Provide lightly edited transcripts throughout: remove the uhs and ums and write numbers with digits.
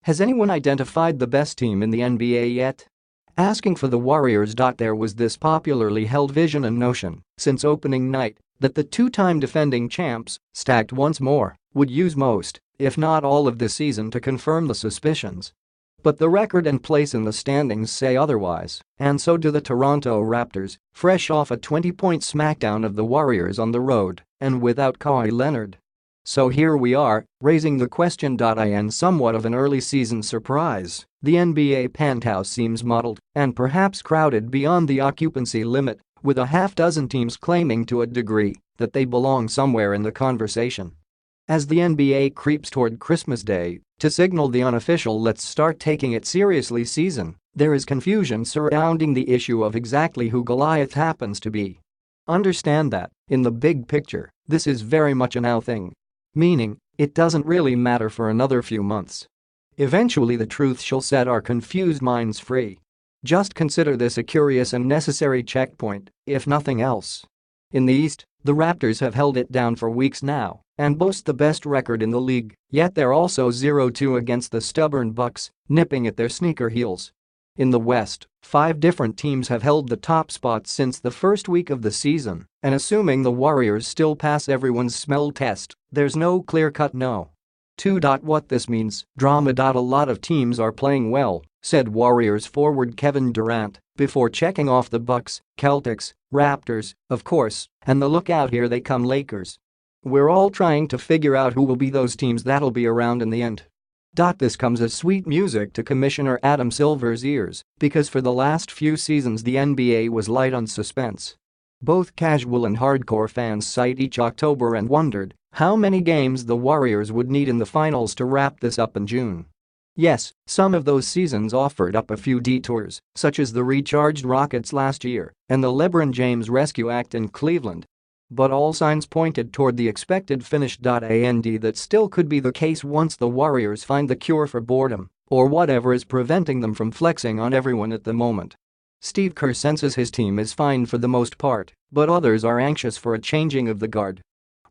Has anyone identified the best team in the NBA yet? Asking for the Warriors. There was this popularly held vision and notion since opening night that the two-time defending champs, stacked once more, would use most, if not all of the season to confirm the suspicions. But the record and place in the standings say otherwise, and so do the Toronto Raptors, fresh off a 20-point smackdown of the Warriors on the road and without Kawhi Leonard. So here we are, raising the question. In somewhat of an early season surprise, the NBA penthouse seems muddled and perhaps crowded beyond the occupancy limit, with a half-dozen teams claiming to a degree that they belong somewhere in the conversation. As the NBA creeps toward Christmas Day to signal the unofficial "let's start taking it seriously" season, there is confusion surrounding the issue of exactly who Goliath happens to be. Understand that, in the big picture, this is very much a now thing. Meaning, it doesn't really matter for another few months. Eventually the truth shall set our confused minds free. Just consider this a curious and necessary checkpoint, if nothing else. In the East, the Raptors have held it down for weeks now and boast the best record in the league, yet they're also 0-2 against the stubborn Bucks, nipping at their sneaker heels. In the West, 5 different teams have held the top spot since the first week of the season, and assuming the Warriors still pass everyone's smell test, there's no clear-cut no. 2. What this means, drama. A lot of teams are playing well, said Warriors forward Kevin Durant, before checking off the Bucks, Celtics, Raptors, of course, and the look out here they come Lakers. We're all trying to figure out who will be those teams that'll be around in the end. This comes as sweet music to Commissioner Adam Silver's ears, because for the last few seasons the NBA was light on suspense. Both casual and hardcore fans sighed each October and wondered how many games the Warriors would need in the finals to wrap this up in June. Yes, some of those seasons offered up a few detours, such as the recharged Rockets last year and the LeBron James rescue act in Cleveland. But all signs pointed toward the expected finish. And that still could be the case once the Warriors find the cure for boredom, or whatever is preventing them from flexing on everyone at the moment. Steve Kerr senses his team is fine for the most part, but others are anxious for a changing of the guard.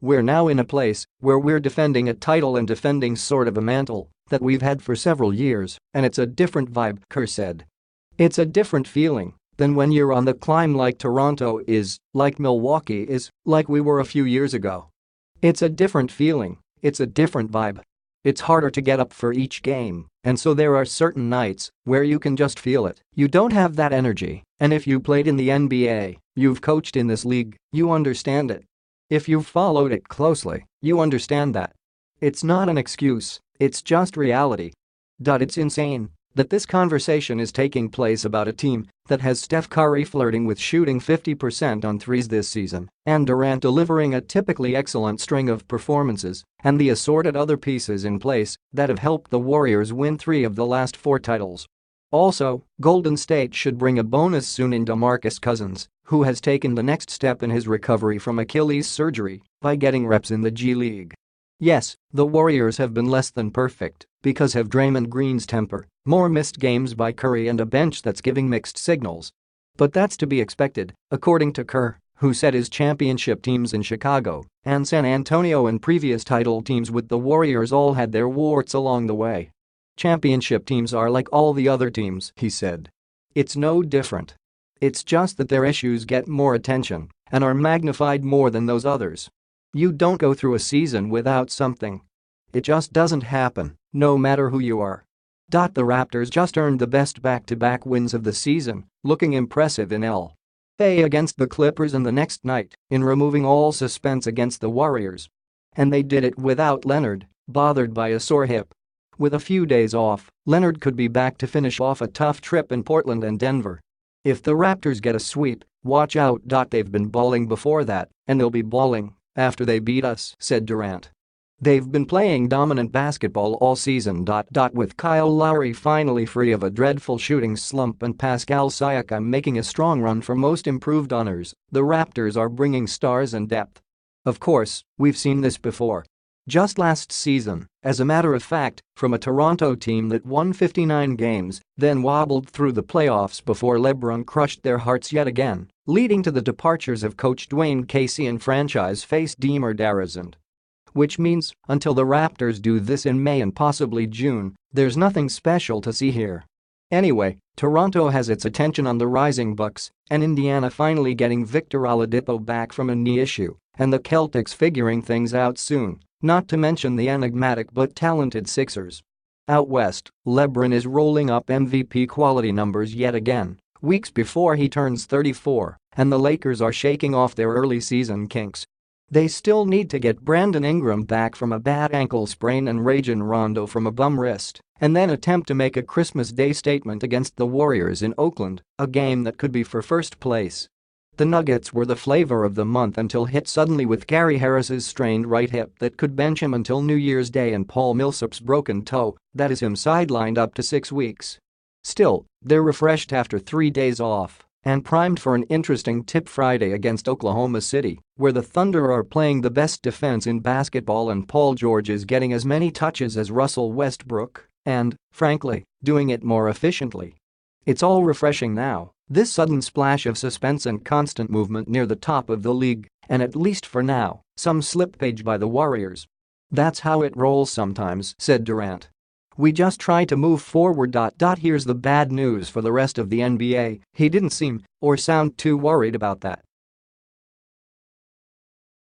We're now in a place where we're defending a title and defending sort of a mantle that we've had for several years, and it's a different vibe, Kerr said. It's a different feeling than when you're on the climb like Toronto is, like Milwaukee is, like we were a few years ago. It's a different feeling, it's a different vibe. It's harder to get up for each game, and so there are certain nights where you can just feel it. You don't have that energy, and if you played in the NBA, you've coached in this league, you understand it. If you've followed it closely, you understand that. It's not an excuse, it's just reality. It's insane that this conversation is taking place about a team that has Steph Curry flirting with shooting 50% on threes this season and Durant delivering a typically excellent string of performances and the assorted other pieces in place that have helped the Warriors win 3 of the last 4 titles. Also, Golden State should bring a bonus soon in DeMarcus Cousins, who has taken the next step in his recovery from Achilles surgery by getting reps in the G League. Yes, the Warriors have been less than perfect because of Draymond Green's temper, more missed games by Curry and a bench that's giving mixed signals. But that's to be expected, according to Kerr, who said his championship teams in Chicago and San Antonio and previous title teams with the Warriors all had their warts along the way. Championship teams are like all the other teams, he said. It's no different. It's just that their issues get more attention and are magnified more than those others. You don't go through a season without something. It just doesn't happen, no matter who you are. The Raptors just earned the best back-to-back wins of the season, looking impressive in LA against the Clippers and the next night in removing all suspense against the Warriors. And they did it without Leonard, bothered by a sore hip. With a few days off, Leonard could be back to finish off a tough trip in Portland and Denver. If the Raptors get a sweep, watch out. They've been balling before that, and they'll be balling after they beat us, said Durant. They've been playing dominant basketball all season. With Kyle Lowry finally free of a dreadful shooting slump and Pascal Siakam making a strong run for most improved honors, the Raptors are bringing stars and depth. Of course, we've seen this before. Just last season, as a matter of fact, from a Toronto team that won 59 games, then wobbled through the playoffs before LeBron crushed their hearts yet again, leading to the departures of coach Dwayne Casey and franchise face DeMar DeRozan. Which means, until the Raptors do this in May and possibly June, there's nothing special to see here. Anyway, Toronto has its attention on the rising Bucks, and Indiana finally getting Victor Oladipo back from a knee issue, and the Celtics figuring things out soon, not to mention the enigmatic but talented Sixers. Out west, LeBron is rolling up MVP quality numbers yet again, weeks before he turns 34, and the Lakers are shaking off their early season kinks. They still need to get Brandon Ingram back from a bad ankle sprain and Rajon Rondo from a bum wrist, and then attempt to make a Christmas Day statement against the Warriors in Oakland, a game that could be for first place. The Nuggets were the flavor of the month until hit suddenly with Gary Harris's strained right hip that could bench him until New Year's Day and Paul Millsap's broken toe that is him sidelined up to 6 weeks. Still, they're refreshed after 3 days off and primed for an interesting tip Friday against Oklahoma City, where the Thunder are playing the best defense in basketball and Paul George is getting as many touches as Russell Westbrook and, frankly, doing it more efficiently. It's all refreshing now, this sudden splash of suspense and constant movement near the top of the league, and at least for now, some slippage by the Warriors. That's how it rolls sometimes, said Durant. We just try to move forward. Here's the bad news for the rest of the NBA, he didn't seem or sound too worried about that.